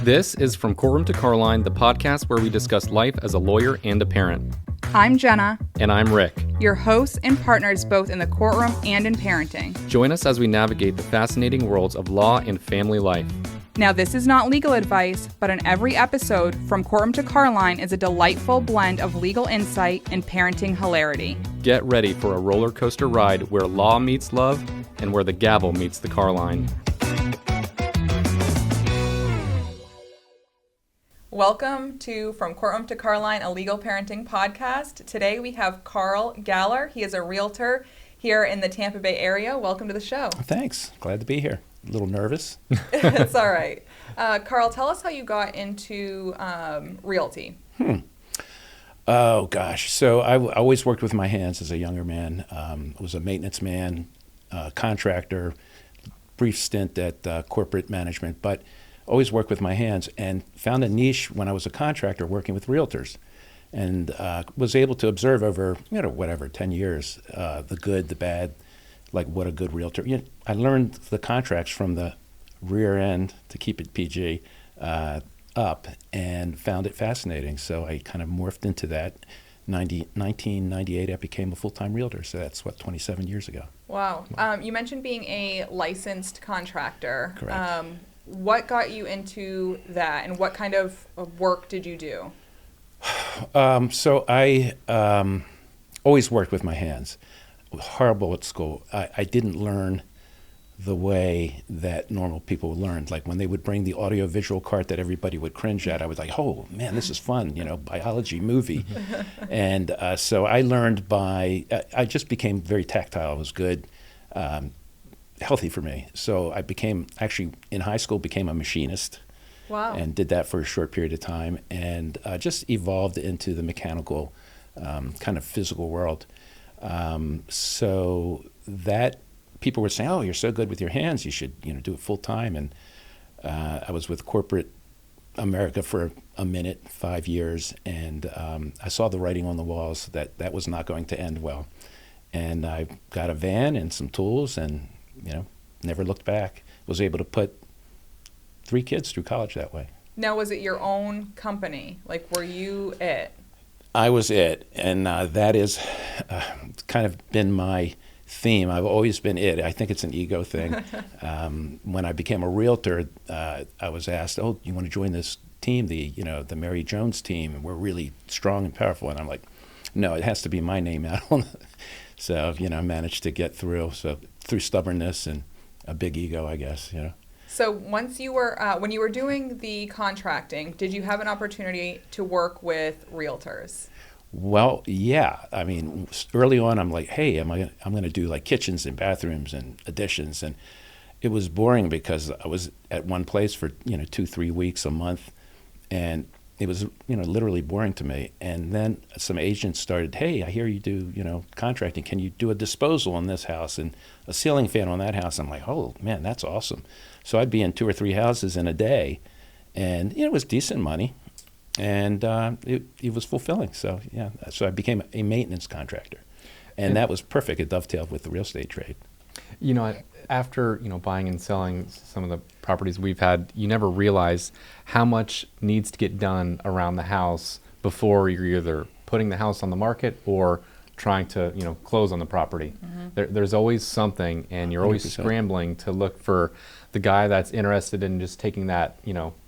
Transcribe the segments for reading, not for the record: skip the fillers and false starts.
This is From Courtroom to Carline, the podcast where we discuss life as a lawyer and a parent. I'm Jenna. And I'm Rick. Your hosts and partners both in the courtroom and in parenting. Join us as we navigate the fascinating worlds of law and family life. Now, this is not legal advice, but in every episode, From Courtroom to Carline is a delightful blend of legal insight and parenting hilarity. Get ready for a roller coaster ride where law meets love and where the gavel meets the car line. Welcome to From Courtroom to Carline, a legal parenting podcast. Today we have Carl Galler. He is a realtor here in the Tampa Bay area. Welcome to the show. Thanks. Glad to be here. A little nervous. It's all right. Carl, tell us how you got into realty. Oh, gosh. So I always worked with my hands as a younger man. I was a maintenance man, contractor, brief stint at corporate management, but always worked with my hands and found a niche when I was a contractor working with realtors, and was able to observe over, 10 years, the good, the bad, like what a good realtor. I learned the contracts from the rear end, to keep it PG, up, and found it fascinating. So I kind of morphed into that. 1998, I became a full-time realtor. So that's 27 years ago. Wow. You mentioned being a licensed contractor. Correct. What got you into that, and what kind of work did you do? So I always worked with my hands. Horrible at school. I didn't learn the way that normal people learned. Like when they would bring the audio-visual cart that everybody would cringe at, I was like, oh, man, this is fun, biology movie. And so I learned I just became very tactile. It was good. Healthy for me. So I in high school, became a machinist. Wow. And did that for a short period of time, and just evolved into the mechanical kind of physical world. So that people were saying, oh, you're so good with your hands, you should do it full time. And I was with corporate America for a minute, 5 years, and I saw the writing on the walls that was not going to end well. And I got a van and some tools, and never looked back. Was able to put 3 kids through college that way. Now, was it your own company? Like, were you it? I was it, and that is kind of been my theme. I've always been it. I think it's an ego thing. When I became a realtor, I was asked, "Oh, you want to join this team, the Mary Jones team? And we're really strong and powerful." And I'm like, "No, it has to be my name out on." So I managed to get through. So through stubbornness and a big ego, I guess. So once you were, when you were doing the contracting, did you have an opportunity to work with realtors? Well, yeah. I mean, early on, I'm like, hey, I'm going to do like kitchens and bathrooms and additions, and it was boring because I was at one place for 2-3 weeks a month, and it was literally boring to me. And then some agents started, hey, I hear you do contracting. Can you do a disposal on this house and a ceiling fan on that house? I'm like, oh man, that's awesome. So I'd be in 2 or 3 houses in a day, and it was decent money, and it was fulfilling. So yeah, so I became a maintenance contractor, and that was perfect. It dovetailed with the real estate trade. After buying and selling some of the properties we've had, you never realize how much needs to get done around the house before you're either putting the house on the market or trying to close on the property. Mm-hmm. There's always something, and you're always 100%. Scrambling to look for the guy that's interested in just taking that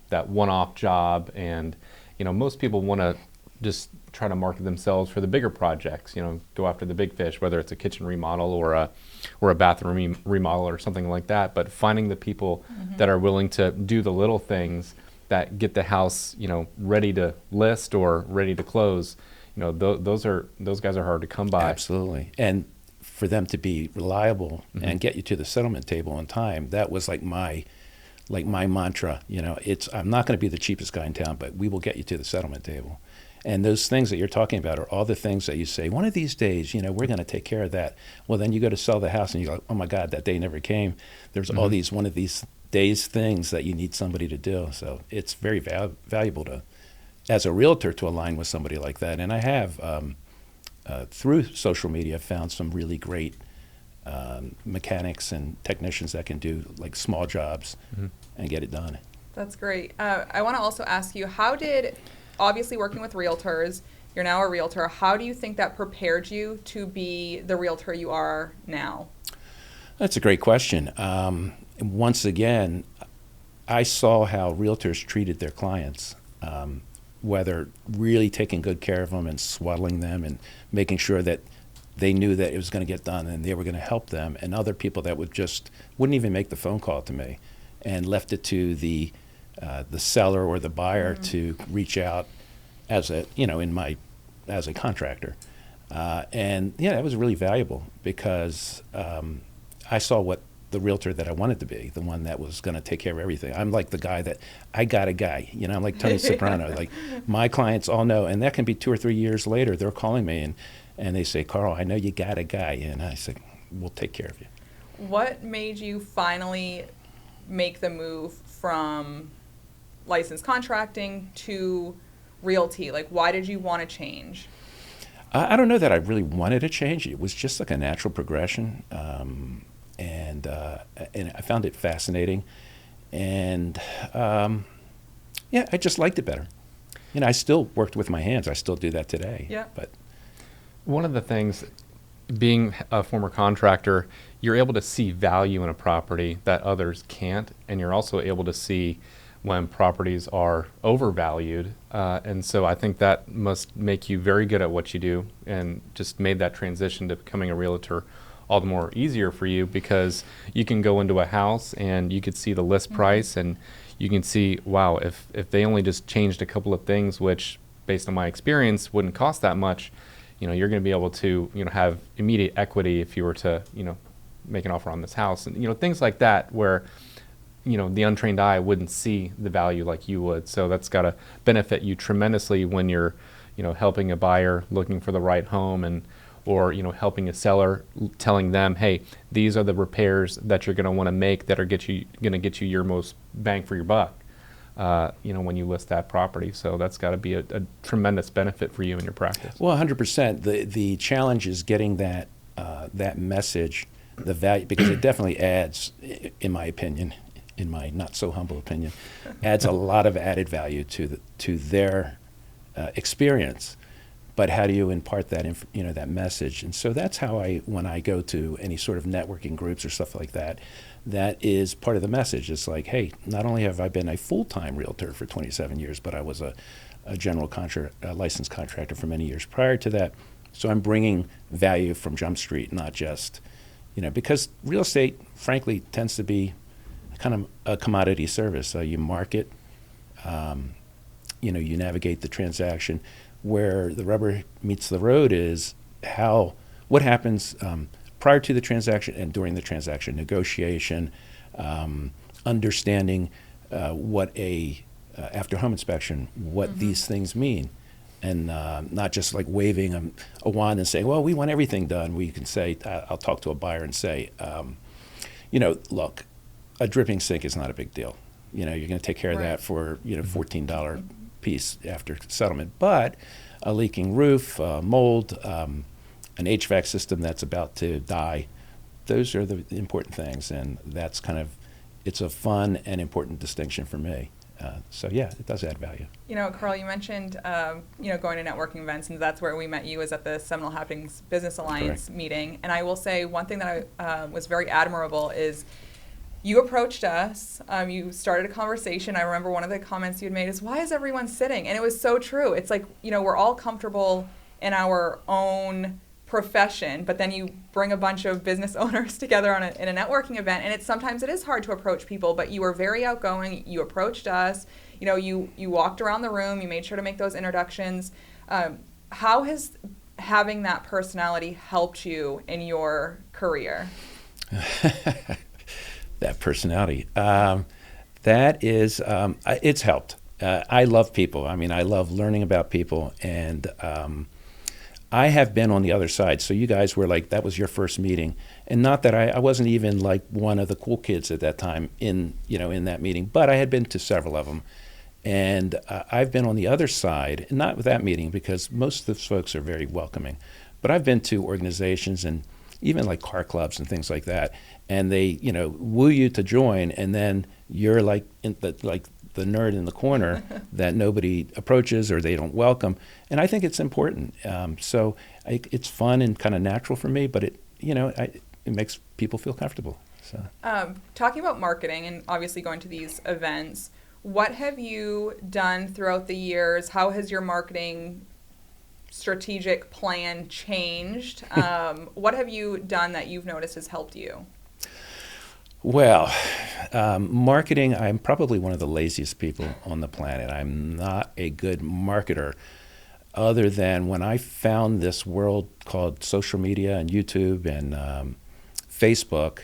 that one-off job. And most people want to just try to market themselves for the bigger projects, go after the big fish, whether it's a kitchen remodel or a bathroom remodel or something like that. But finding the people mm-hmm. that are willing to do the little things that get the house, ready to list or ready to close, those guys are hard to come by. Absolutely. And for them to be reliable mm-hmm. and get you to the settlement table on time, that was like my mantra. I'm not going to be the cheapest guy in town, but we will get you to the settlement table. And those things that you're talking about are all the things that you say, one of these days, we're going to take care of that. Well, then you go to sell the house and you're like, oh my God, that day never came. There's mm-hmm. all these one of these days things that you need somebody to do. So it's very valuable as a realtor to align with somebody like that. And I have, through social media, found some really great mechanics and technicians that can do like small jobs mm-hmm. and get it done. That's great. I want to also ask you, obviously working with realtors, you're now a realtor, how do you think that prepared you to be the realtor you are now? That's a great question. Once again, I saw how realtors treated their clients, whether really taking good care of them and swaddling them and making sure that they knew that it was going to get done and they were going to help them, and other people that wouldn't even make the phone call to me and left it to the seller or the buyer to reach out as a contractor. And yeah, that was really valuable because I saw what the realtor that I wanted to be, the one that was going to take care of everything. I'm like the guy that, I got a guy, I'm like Tony Soprano. Like, my clients all know, and that can be 2 or 3 years later, they're calling me and they say, Carl, I know you got a guy. And I said, we'll take care of you. What made you finally make the move from licensed contracting to realty? Like, why did you want to change? I don't know that I really wanted to change. It was just like a natural progression. And I found it fascinating. And yeah, I just liked it better. I still worked with my hands. I still do that today. Yeah. But One of the things, being a former contractor, you're able to see value in a property that others can't, and you're also able to see when properties are overvalued. And so I think that must make you very good at what you do, and just made that transition to becoming a realtor all the more easier for you, because you can go into a house and you could see the list price, and you can see, wow, if they only just changed a couple of things, which based on my experience wouldn't cost that much, you're going to be able to, have immediate equity if you were to, make an offer on this house, and, things like that, where, the untrained eye wouldn't see the value like you would. So that's got to benefit you tremendously when you're, helping a buyer looking for the right home, or helping a seller, telling them, hey, these are the repairs that you're going to want to make that are going to get you your most bang for your buck, when you list that property. So that's got to be a tremendous benefit for you in your practice. Well, 100%. The challenge is getting that message, the value, because it definitely adds, in my opinion, in my not so humble opinion, adds a lot of added value to their experience. But how do you impart that that message? And so that's how when I go to any sort of networking groups or stuff like that, that is part of the message. It's like, hey, not only have I been a full-time realtor for 27 years, but I was a general licensed contractor for many years prior to that. So I'm bringing value from Jump Street, not just, because real estate, frankly, tends to be kind of a commodity service. You market, you navigate the transaction. Where the rubber meets the road is what happens prior to the transaction and during the transaction, negotiation, understanding what after home inspection, what these things mean, and not just like waving a wand and saying, well, we want everything done. We can say, I'll talk to a buyer and say, look, a dripping sink is not a big deal. You're going to take care of that for $14 piece after settlement, but a leaking roof, mold, an HVAC system that's about to die, those are the important things, and that's it's a fun and important distinction for me. So yeah, it does add value. Carl, you mentioned going to networking events, and that's where we met you, was at the Seminole Happenings Business Alliance meeting. And I will say one thing that I was very admirable is you approached us, you started a conversation. I remember one of the comments you had made is, why is everyone sitting? And it was so true. It's like, we're all comfortable in our own profession, but then you bring a bunch of business owners together in a networking event, and sometimes it is hard to approach people, but you were very outgoing. You approached us, you walked around the room, you made sure to make those introductions. How has having that personality helped you in your career? That personality. That is, it's helped. I love people. I mean, I love learning about people, and I have been on the other side. So you guys were like, that was your first meeting. And not that I wasn't even like one of the cool kids at that time in that meeting, but I had been to several of them. And I've been on the other side, not with that meeting, because most of those folks are very welcoming, but I've been to organizations and even like car clubs and things like that, and they woo you to join, and then you're like nerd in the corner that nobody approaches or they don't welcome. And I think it's important. It's fun and kind of natural for me, but it makes people feel comfortable. So. Talking about marketing and obviously going to these events, what have you done throughout the years? How has your marketing strategic plan changed? What have you done that you've noticed has helped you? Well, marketing, I'm probably one of the laziest people on the planet. I'm not a good marketer, other than when I found this world called social media and YouTube and Facebook,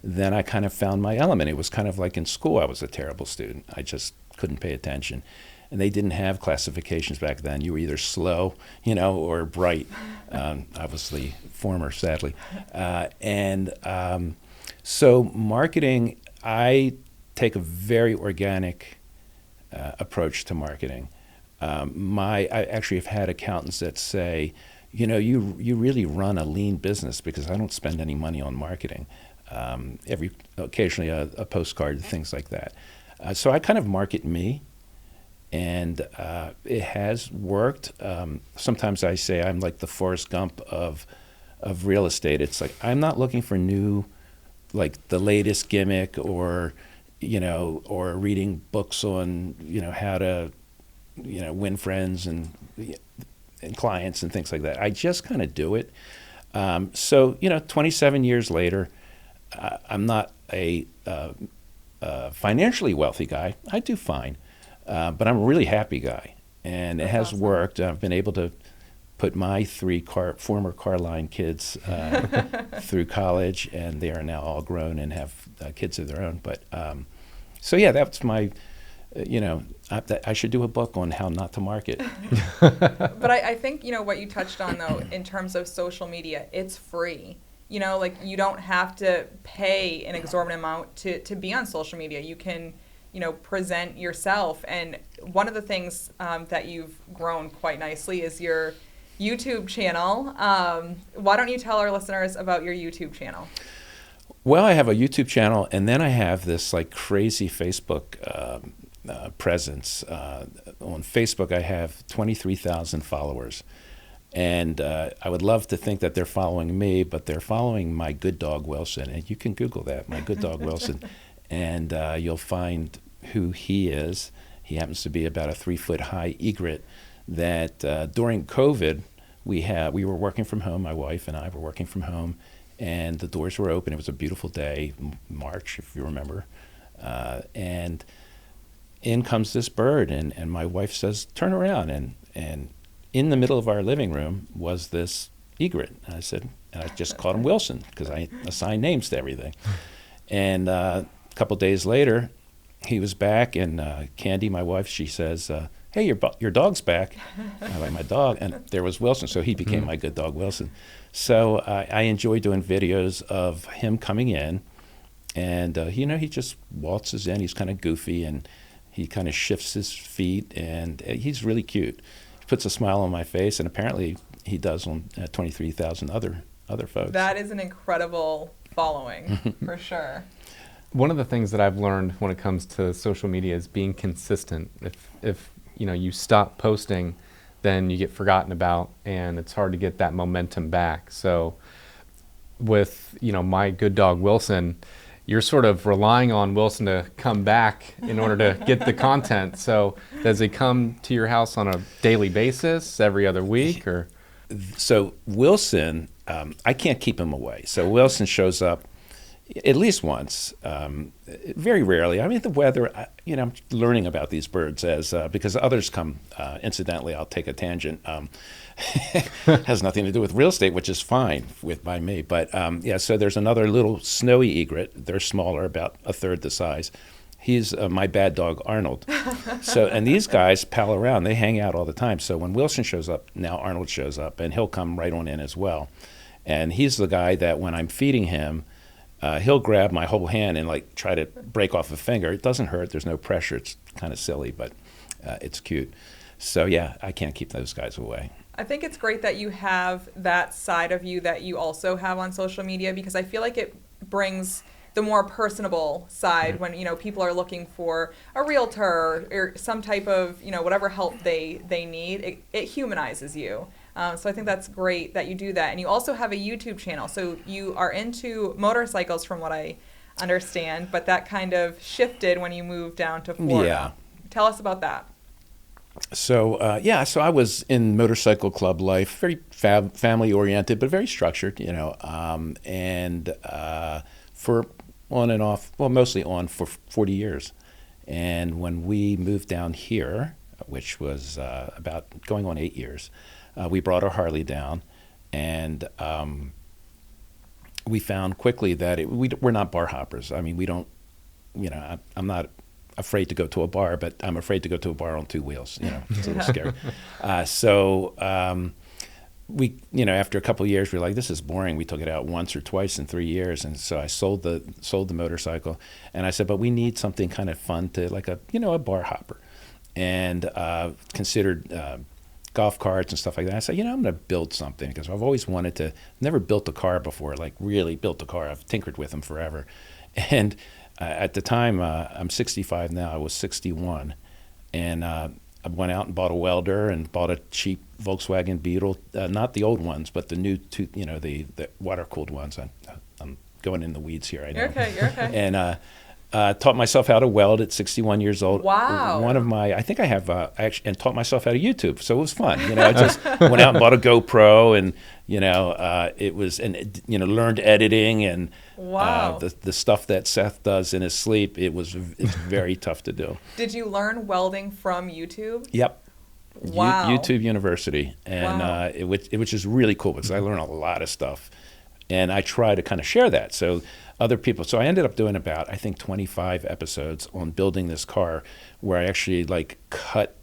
then I kind of found my element. It was kind of like in school, I was a terrible student. I just couldn't pay attention. And they didn't have classifications back then. You were either slow, or bright. Obviously, former, sadly. So marketing, I take a very organic approach to marketing. I actually have had accountants that say, you really run a lean business because I don't spend any money on marketing. Occasionally a postcard, things like that. So I kind of market me, and it has worked. Sometimes I say I'm like the Forrest Gump of real estate. It's like I'm not looking for new, like the latest gimmick or reading books on how to win friends and clients and things like that. I just kind of do it. 27 years later, I'm not a financially wealthy guy. I do fine, but I'm a really happy guy, and it has worked. I've been able to put my three former Carline kids through college, and they are now all grown and have kids of their own. But that's my. I should do a book on how not to market. But I think what you touched on though, in terms of social media, it's free. You don't have to pay an exorbitant amount to be on social media. You can, present yourself. And one of the things that you've grown quite nicely is your YouTube channel. Why don't you tell our listeners about your YouTube channel? Well, I have a YouTube channel, and then I have this like crazy Facebook presence. On Facebook, I have 23,000 followers. And I would love to think that they're following me, but they're following my good dog, Wilson. And you can Google that, my good dog, Wilson. And you'll find who he is. He happens to be about a 3-foot high egret that during COVID, we were working from home. My wife and I were working from home, and the doors were open. It was a beautiful day, March, if you remember. And in comes this bird, and my wife says, "Turn around." And in the middle of our living room was this egret. And I just called him Wilson because I assigned names to everything. And a couple days later, he was back, and Candy, my wife, she says, "Hey, your dog's back." I'm like, "My dog?" And there was Wilson, so he became my good dog, Wilson. So I enjoy doing videos of him coming in, and he just waltzes in. He's kind of goofy, and he kind of shifts his feet, and he's really cute. Puts a smile on my face, and apparently he does on 23,000 other folks. That is an incredible following, for sure. One of the things that I've learned when it comes to social media is being consistent. If you stop posting, then you get forgotten about, and it's hard to get that momentum back. So with my good dog Wilson, you're sort of relying on Wilson to come back in order to get the content. So does he come to your house on a daily basis, every other week, or? So Wilson, I can't keep him away. So Wilson shows up at least once, very rarely. I mean, the weather, I'm learning about these birds because others come, incidentally, I'll take a tangent. Has nothing to do with real estate, which is fine by me. But so there's another little snowy egret. They're smaller, about a third the size. He's my bad dog, Arnold. And these guys pal around. They hang out all the time. So when Wilson shows up, now Arnold shows up, and he'll come right on in as well. And he's the guy that when I'm feeding him, he'll grab my whole hand and like try to break off a finger. It doesn't hurt. There's no pressure. It's kind of silly, but it's cute. So yeah, I can't keep those guys away. I think it's great that you have that side of you that you also have on social media, because I feel like it brings the more personable side when, people are looking for a realtor or some type of, whatever help they need. It humanizes you. So I think that's great that you do that. And you also have a YouTube channel. So you are into motorcycles from what I understand, but that kind of shifted when you moved down to Florida. Yeah. Tell us about that. So so I was in motorcycle club life, very family oriented, but very structured, and for on and off, well, mostly on for 40 years. And when we moved down here, which was about going on 8 years, we brought our Harley down, and we found quickly that we're not bar hoppers. I mean, we don't, I'm not afraid to go to a bar, but I'm afraid to go to a bar on two wheels. It's a little scary. So we, after a couple of years, we were like, this is boring. We took it out once or twice in 3 years, and so I sold the motorcycle, and I said, but we need something kind of fun to like a bar hopper, and considered golf carts and stuff like that. I said, I'm going to build something because I've always wanted to. Never built a car before, like really built a car. I've tinkered with them forever, and at the time, I'm 65 now. I was 61, and I went out and bought a welder and bought a cheap Volkswagen Beetle, not the old ones, but the new, the water-cooled ones. I'm going in the weeds here. I know. You're okay. And taught myself how to weld at 61 years old. Wow. I think I have, and taught myself how to YouTube. So it was fun. I just went out and bought a GoPro, and, it was, and, learned editing and wow. The stuff that Seth does in his sleep. It's very tough to do. Did you learn welding from YouTube? Yep. Wow. YouTube University. And wow. Which is really cool because I learned a lot of stuff. And I try to kind of share that. So other people, so I ended up doing about, I think, 25 episodes on building this car where I actually like cut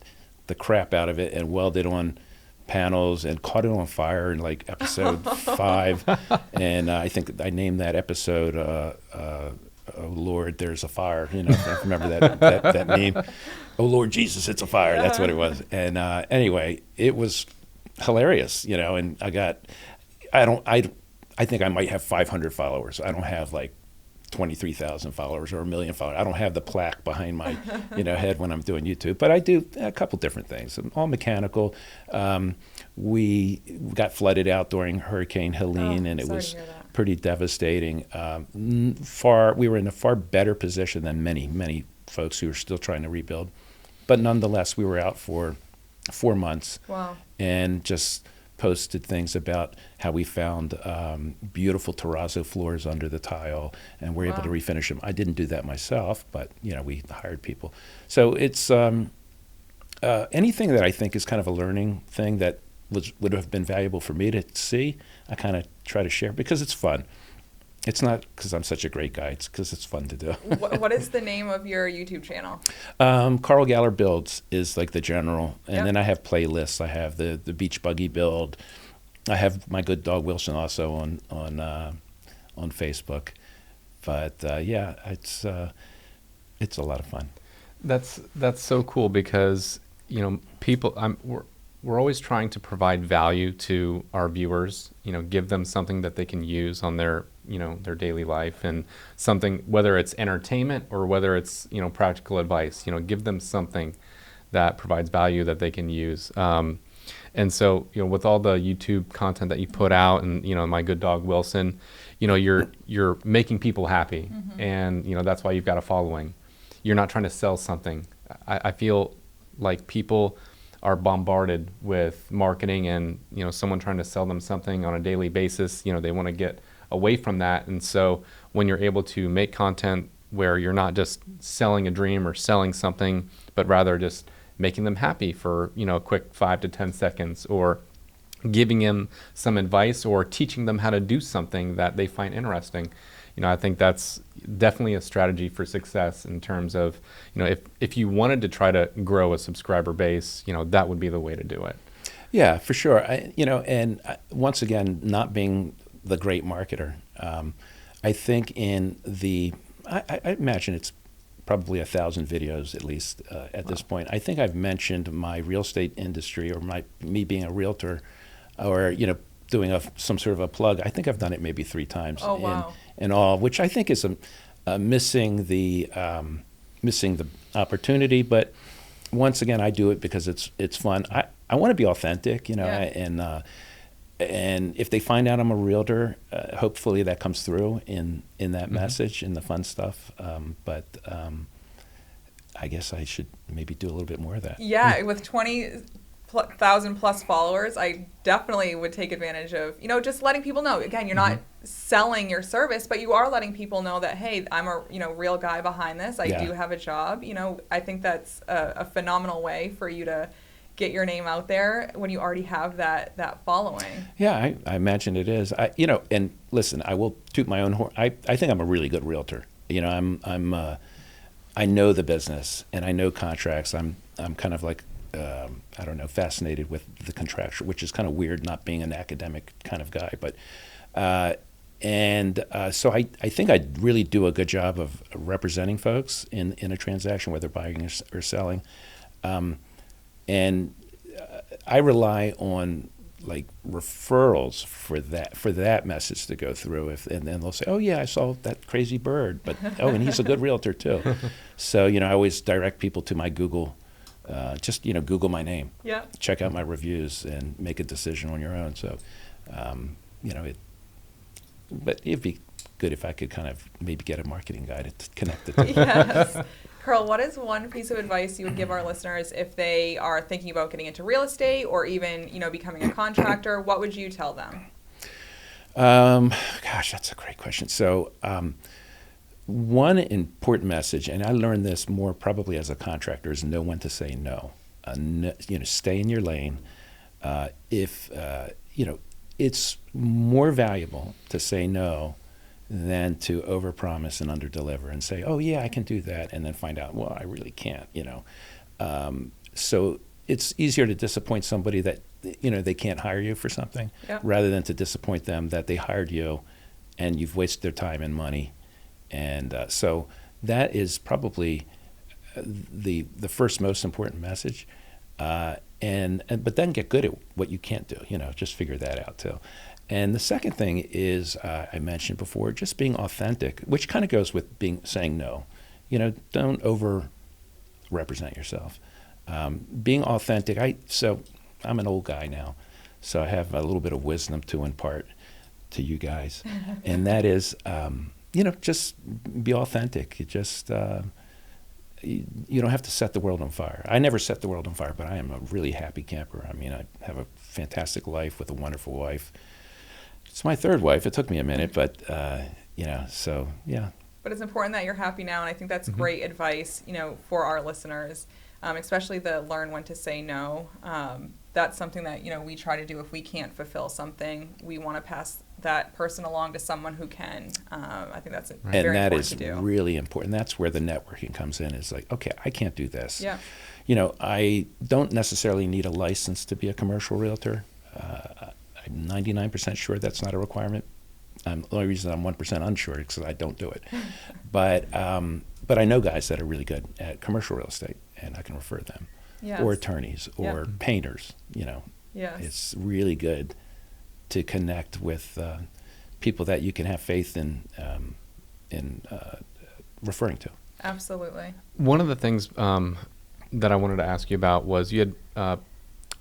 the crap out of it and welded on panels and caught it on fire in like episode 5. And I think I named that episode, oh Lord, there's a fire. I remember that meme. Oh Lord Jesus, it's a fire. That's what it was. And anyway, it was hilarious, and I think I might have 500 followers. I don't have like 23,000 followers or 1 million followers. I don't have the plaque behind my head when I'm doing YouTube, but I do a couple different things, all mechanical. We got flooded out during Hurricane Helene, and it was pretty devastating. We were in a far better position than many folks who are still trying to rebuild, but nonetheless, we were out for 4 months. Wow. And just posted things about how we found beautiful terrazzo floors under the tile, and we're able to refinish them. I didn't do that myself, but we hired people. So it's anything that I think is kind of a learning thing that would have been valuable for me to see, I kind of try to share because it's fun. It's not because I'm such a great guy. It's because it's fun to do. What is the name of your YouTube channel? Carl Galler Builds is like the general. And then I have playlists. I have the beach buggy build. I have my good dog Wilson also on Facebook. But it's a lot of fun. That's so cool because people we're always trying to provide value to our viewers, give them something that they can use on their their daily life, and something, whether it's entertainment or whether it's practical advice, give them something that provides value that they can use. And so with all the YouTube content that you put out, and my good dog Wilson, you're making people happy, and that's why you've got a following. You're not trying to sell something. I feel like people are bombarded with marketing and someone trying to sell them something on a daily basis. They want to get away from that, and so when you're able to make content where you're not just selling a dream or selling something, but rather just making them happy for a quick 5 to 10 seconds, or giving them some advice or teaching them how to do something that they find interesting, I think that's definitely a strategy for success in terms of if you wanted to try to grow a subscriber base, that would be the way to do it. Yeah, for sure. And once again, not being the great marketer. I think I imagine it's probably 1,000 videos at least at this point. I think I've mentioned my real estate industry or me being a realtor, or doing some sort of a plug. I think I've done it maybe 3 times Oh, wow. in all, which I think is missing the opportunity. But once again, I do it because it's fun. I want to be authentic, you know, Yeah. and if they find out I'm a realtor, hopefully that comes through in that message, in the fun stuff. But I guess I should maybe do a little bit more of that. Yeah, with 20,000 plus followers, I definitely would take advantage of, you know, just letting people know. Again, you're not selling your service, but you are letting people know that, hey, I'm a, you know, real guy behind this. I do have a job. You know, I think that's a phenomenal way for you to get your name out there when you already have that following. Yeah, I imagine it is. You know, and listen, I will toot my own horn. I think I'm a really good realtor. You know, I know the business and I know contracts. I'm kind of like, I don't know, fascinated with the contractual, which is kind of weird, not being an academic kind of guy. But so I think I really do a good job of representing folks in a transaction, whether buying or selling. And I rely on like referrals for that message to go through. And then they'll say, "Oh yeah, I saw that crazy bird," but and he's a good realtor too. So you know, I always direct people to my Google. Just you know, Google my name. Yeah. Check out my reviews and make a decision on your own. So, you know, but it'd be good if I could kind of maybe get a marketing guy to connect it to. Yes. Carl, what is one piece of advice you would give our listeners if they are thinking about getting into real estate or even, you know, becoming a contractor? What would you tell them? Gosh, that's a great question. So, one important message, and I learned this more probably as a contractor, is know when to say no. No, you know, stay in your lane. If you know, it's more valuable to say no than to overpromise and underdeliver and say, "Oh yeah, I can do that," and then find out, well, I really can't. You know, so it's easier to disappoint somebody that you know they can't hire you for something, rather than to disappoint them that they hired you, and you've wasted their time and money. And so that is probably the first most important message. But then get good at what you can't do. You know, just figure that out too. And the second thing is I mentioned before, just being authentic, which kind of goes with saying no. You know, don't over represent yourself. Being authentic. So I'm an old guy now, so I have a little bit of wisdom to impart to you guys, and that is. You know, just be authentic. You just you don't have to set the world on fire. I never set the world on fire, but I am a really happy camper. I mean, I have a fantastic life with a wonderful wife. It's my third wife. It took me a minute, but you know, so yeah. But it's important that you're happy now, and I think that's great advice, you know, for our listeners, especially the learn when to say no. That's something that, you know, we try to do. If we can't fulfill something, we want to pass that person along to someone who can. I think that's very important to do. And that is really important. That's where the networking comes in. It's like, okay, I can't do this. Yeah. You know, I don't necessarily need a license to be a commercial realtor. I'm 99% sure that's not a requirement. The only reason I'm 1% unsure is because I don't do it. But I know guys that are really good at commercial real estate, and I can refer them. Yes. Or attorneys, or painters. You know, it's really good to connect with people that you can have faith in referring to. Absolutely. One of the things that I wanted to ask you about was you had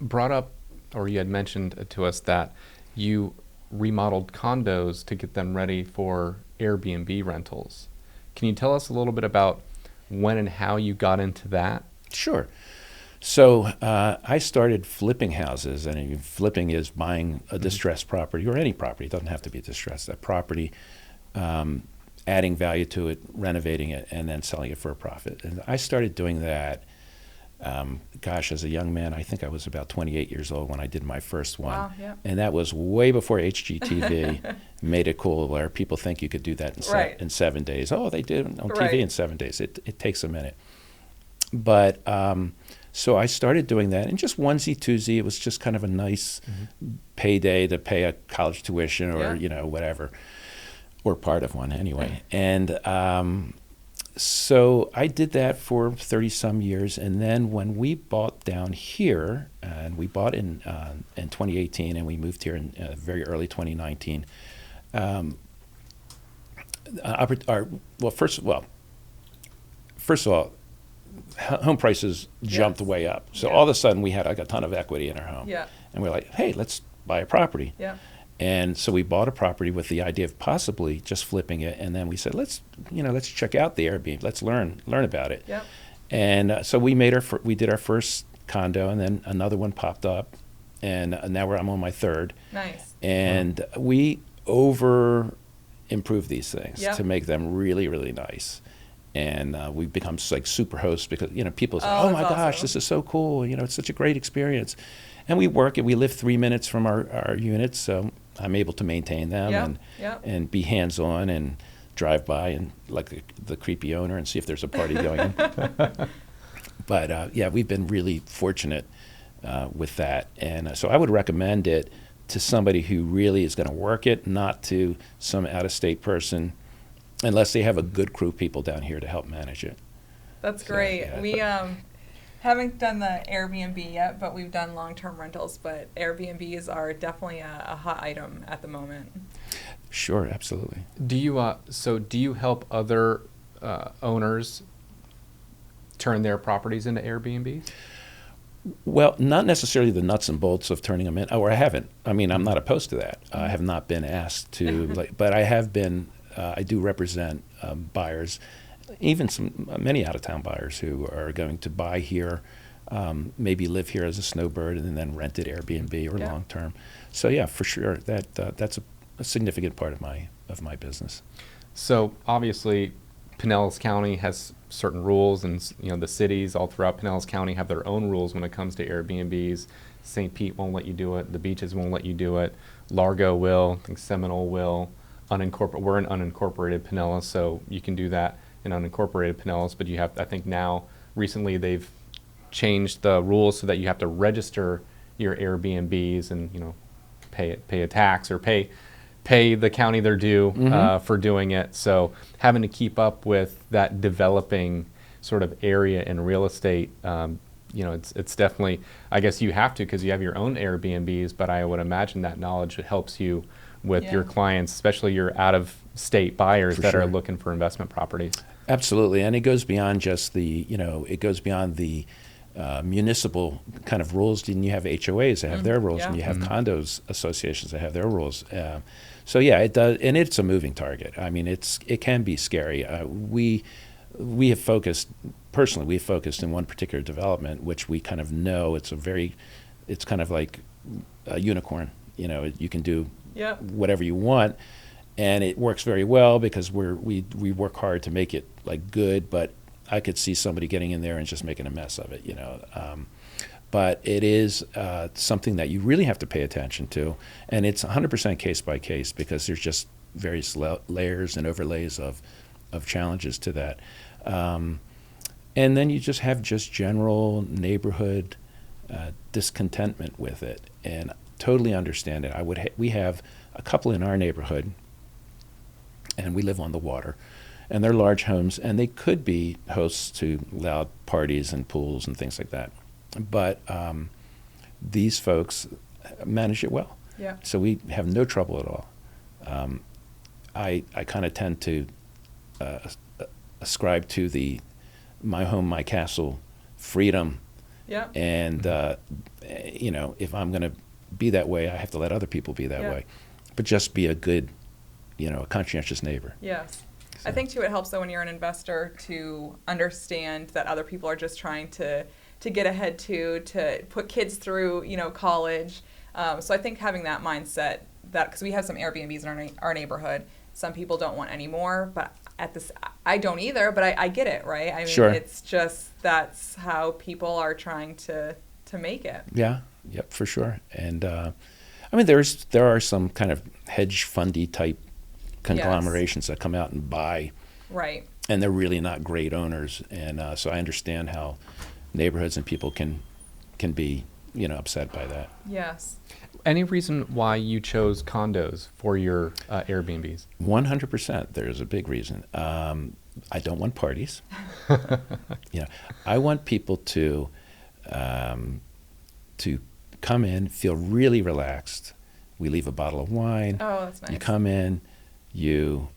brought up, or you had mentioned to us that you remodeled condos to get them ready for Airbnb rentals. Can you tell us a little bit about when and how you got into that? Sure. So I started flipping houses, and flipping is buying a distressed property, or any property. It doesn't have to be distressed. That property, adding value to it, renovating it, and then selling it for a profit. And I started doing that, as a young man. I think I was about 28 years old when I did my first one. Wow, yeah. And that was way before HGTV made it cool, where people think you could do that in 7 days. Oh, they did it on TV in 7 days. It takes a minute. But so I started doing that, and just onesie, twosie. It was just kind of a nice payday to pay a college tuition, or you know, whatever, or part of one anyway. And so I did that for 30-some years, and then when we bought down here, and we bought in 2018, and we moved here in very early 2019. First of all, home prices jumped Yes. way up. So Yeah. all of a sudden we had like a ton of equity in our home. Yeah. And we're like, hey, let's buy a property. Yeah. And so we bought a property with the idea of possibly just flipping it. And then we said, let's check out the Airbnb. Let's learn about it. Yeah. And so we did our first condo, and then another one popped up, and now I'm on my third. Nice. And we over improve these things Yep. to make them really, really nice. And we've become like super hosts because, people say, Oh, oh my that's gosh, awesome. this is so cool. It's such a great experience. And we live 3 minutes from our units, so I'm able to maintain them Yep. Yep. and be hands-on and drive by and like the creepy owner and see if there's a party going on. But yeah, we've been really fortunate with that. And so I would recommend it to somebody who really is going to work it, not to some out-of-state person, unless they have a good crew of people down here to help manage it. That's So, great. yeah, We haven't done the Airbnb yet, but we've done long-term rentals. But Airbnbs are definitely a hot item at the moment. Sure, absolutely. Do you help other owners turn their properties into Airbnbs? Well, not necessarily the nuts and bolts of turning them in, or I haven't. I mean, I'm not opposed to that. I have not been asked to, but I have been. I do represent buyers, even many out-of-town buyers who are going to buy here, maybe live here as a snowbird, and then rent it Airbnb or Yeah. long-term. So yeah, for sure, that's a significant part of my business. So obviously, Pinellas County has certain rules, and the cities all throughout Pinellas County have their own rules when it comes to Airbnbs. St. Pete won't let you do it. The beaches won't let you do it. Largo will. I think Seminole will. We're in unincorporated Pinellas, so you can do that in unincorporated Pinellas. But you have, I think now, recently they've changed the rules so that you have to register your Airbnbs and pay a tax or pay the county their due for doing it. So having to keep up with that developing sort of area in real estate, it's definitely, I guess you have to because you have your own Airbnbs, but I would imagine that knowledge helps you with your Yeah. clients, especially your out-of-state buyers For that are sure. looking for investment properties. Absolutely, and it goes beyond just the municipal kind of rules. Then you have HOAs that have their rules, and Yeah. you have condos associations that have their rules. So yeah, it does, and it's a moving target. I mean, it can be scary. We have focused in one particular development, which we kind of know it's kind of like a unicorn. You can do Yep. whatever you want, and it works very well because we work hard to make it like good, but I could see somebody getting in there and just making a mess of it, but it is something that you really have to pay attention to, and it's 100% case by case because there's just various layers and overlays of challenges to that, and then you just have general neighborhood discontentment with it, and totally understand it. We have a couple in our neighborhood, and we live on the water, and they're large homes, and they could be hosts to loud parties and pools and things like that. But these folks manage it well, Yeah. so we have no trouble at all. I kind of tend to ascribe to the my home, my castle freedom, Yep. and if I'm going to be that way, I have to let other people be that Yeah. way, but just be a good, a conscientious neighbor. Yes. I think too it helps though when you're an investor to understand that other people are just trying to get ahead to put kids through college. So I think having that mindset because we have some Airbnbs in our neighborhood. Some people don't want any more, but I don't either. But I get it, right? I mean, Sure. It's just that's how people are trying to make it. Yeah, yep, for sure. And I mean, there are some kind of hedge fundy type conglomerations that come out and buy, Right. and they're really not great owners. And so I understand how neighborhoods and people can be upset by that. Yes. Any reason why you chose condos for your Airbnbs? 100%. There's a big reason. I don't want parties. I want people to come in, feel really relaxed. We leave a bottle of wine. Oh, that's nice. You come in, you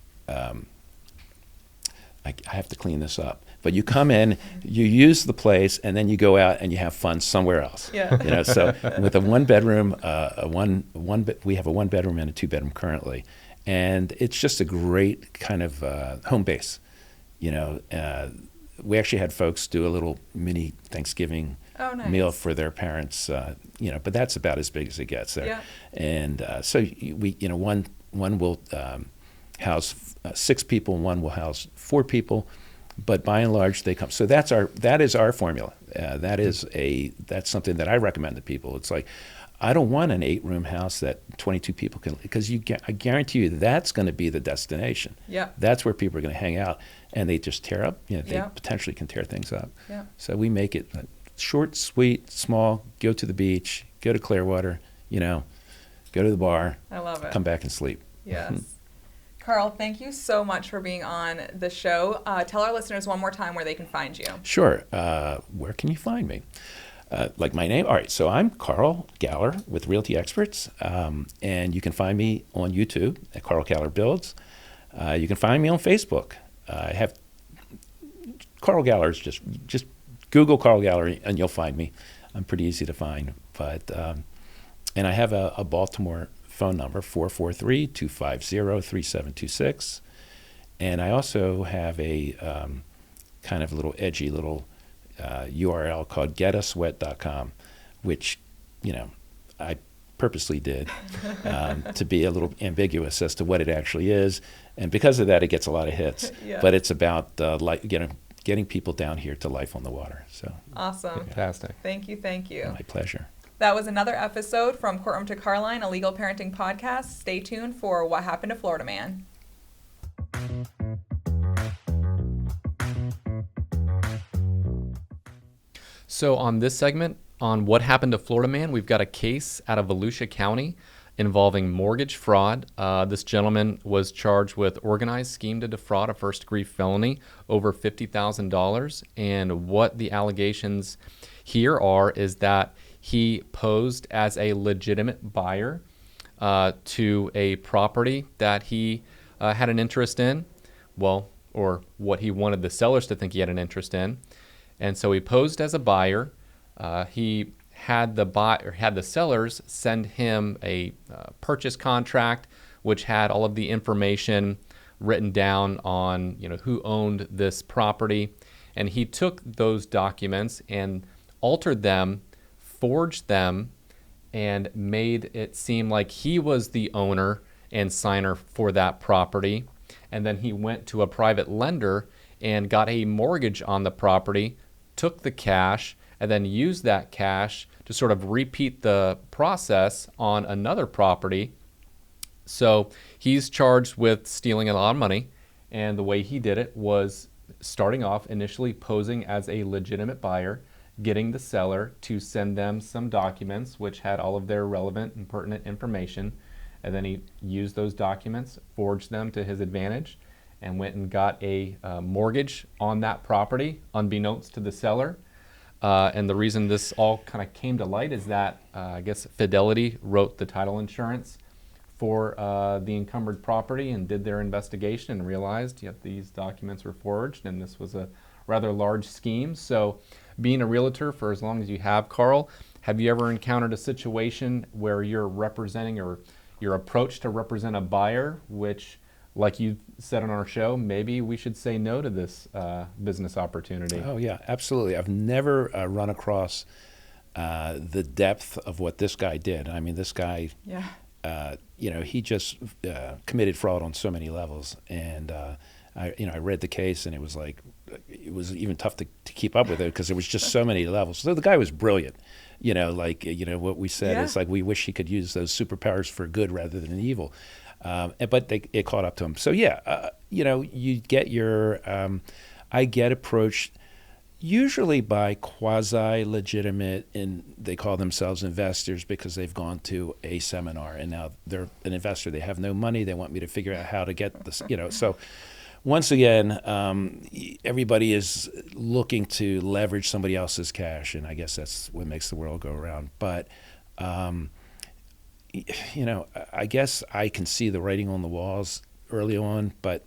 I have to clean this up. But you come in, you use the place, and then you go out and you have fun somewhere else. Yeah. You know, so with a one bedroom, we have a 1 bedroom and a 2 bedroom currently, and it's just a great kind of home base. You know, we actually had folks do a little mini Thanksgiving Oh, nice. meal for their parents. You know, but that's about as big as it gets there. Yeah. And so one will house 6 people, and one will house 4 people. But by and large, they come. So that is our formula. That's something that I recommend to people. It's like, I don't want an 8-room house that 22 people can, because I guarantee you that's going to be the destination. Yeah. That's where people are going to hang out, and they just tear up. You know, they Yeah. potentially can tear things up. Yeah. So we make it short, sweet, small. Go to the beach. Go to Clearwater. You know, go to the bar. I love it. Come back and sleep. Yes. Carl, thank you so much for being on the show. Tell our listeners one more time where they can find you. Sure. Where can you find me? Like my name? All right. So I'm Carl Galler with Realty Experts. And you can find me on YouTube at Carl Galler Builds. You can find me on Facebook. I have Carl Galler is just Google Carl Galler and you'll find me. I'm pretty easy to find. But and I have a Baltimore phone number, 443-250-3726. And I also have a kind of little edgy little URL called getasweat.com, which, you know, I purposely did to be a little ambiguous as to what it actually is. And because of that, it gets a lot of hits. Yeah. But it's about getting people down here to life on the water. So Awesome. Fantastic. Thank you. my pleasure. That was another episode from Courtroom to Carline, a legal parenting podcast. Stay tuned for What Happened to Florida Man. So on this segment, on What Happened to Florida Man, we've got a case out of Volusia County involving mortgage fraud. This gentleman was charged with organized scheme to defraud, a first-degree felony, over $50,000. And what the allegations here are is that he posed as a legitimate buyer to a property that he had an interest in, or what he wanted the sellers to think he had an interest in. And so he posed as a buyer. He had the sellers send him a purchase contract, which had all of the information written down on who owned this property, and he took those documents and altered them, forged them, and made it seem like he was the owner and signer for that property. And then he went to a private lender and got a mortgage on the property, took the cash, and then used that cash to sort of repeat the process on another property. So he's charged with stealing a lot of money, and the way he did it was starting off initially posing as a legitimate buyer, getting the seller to send them some documents which had all of their relevant and pertinent information, and then he used those documents, forged them to his advantage, and went and got a mortgage on that property unbeknownst to the seller. And the reason this all kind of came to light is that I guess Fidelity wrote the title insurance for the encumbered property and did their investigation and realized, yep, these documents were forged and this was a rather large scheme. So being a realtor for as long as you have, Carl, have you ever encountered a situation where you're representing or you're approached to represent a buyer, which, like you said on our show, maybe we should say no to this business opportunity? Oh, yeah, absolutely. I've never run across the depth of what this guy did. I mean, this guy, he just committed fraud on so many levels. And, I read the case and it was was even tough to keep up with it because there was just so many levels. So the guy was brilliant. What we said is like we wish he could use those superpowers for good rather than evil. But it caught up to him. So you get I get approached usually by quasi-legitimate, and they call themselves investors because they've gone to a seminar and now they're an investor. They have no money. They want me to figure out how to get this. So once again, everybody is looking to leverage somebody else's cash, and I guess that's what makes the world go around. But I guess I can see the writing on the walls early on, but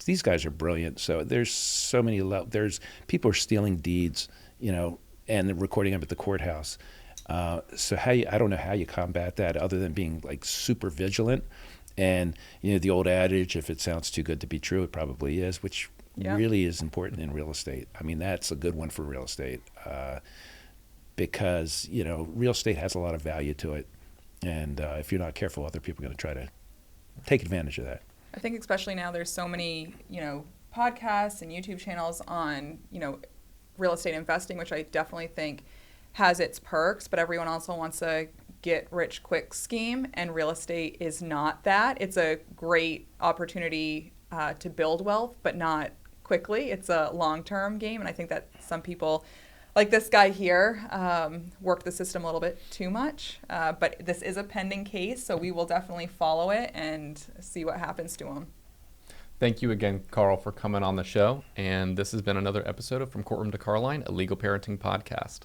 these guys are brilliant. So there's so many, there's people are stealing deeds, and they're recording them at the courthouse. So I don't know how you combat that other than being like super vigilant. And, the old adage, if it sounds too good to be true, it probably is, which really is important in real estate. I mean, that's a good one for real estate because, real estate has a lot of value to it. And if you're not careful, other people are going to try to take advantage of that. I think especially now there's so many, podcasts and YouTube channels on, real estate investing, which I definitely think has its perks, but everyone also wants a get rich quick scheme, and real estate is not that. It's a great opportunity to build wealth, but not quickly. It's a long-term game, and I think that some people, like this guy here, work the system a little bit too much, but this is a pending case, so we will definitely follow it and see what happens to him. Thank you again, Carl, for coming on the show. And this has been another episode of From Courtroom to Carline, a legal parenting podcast.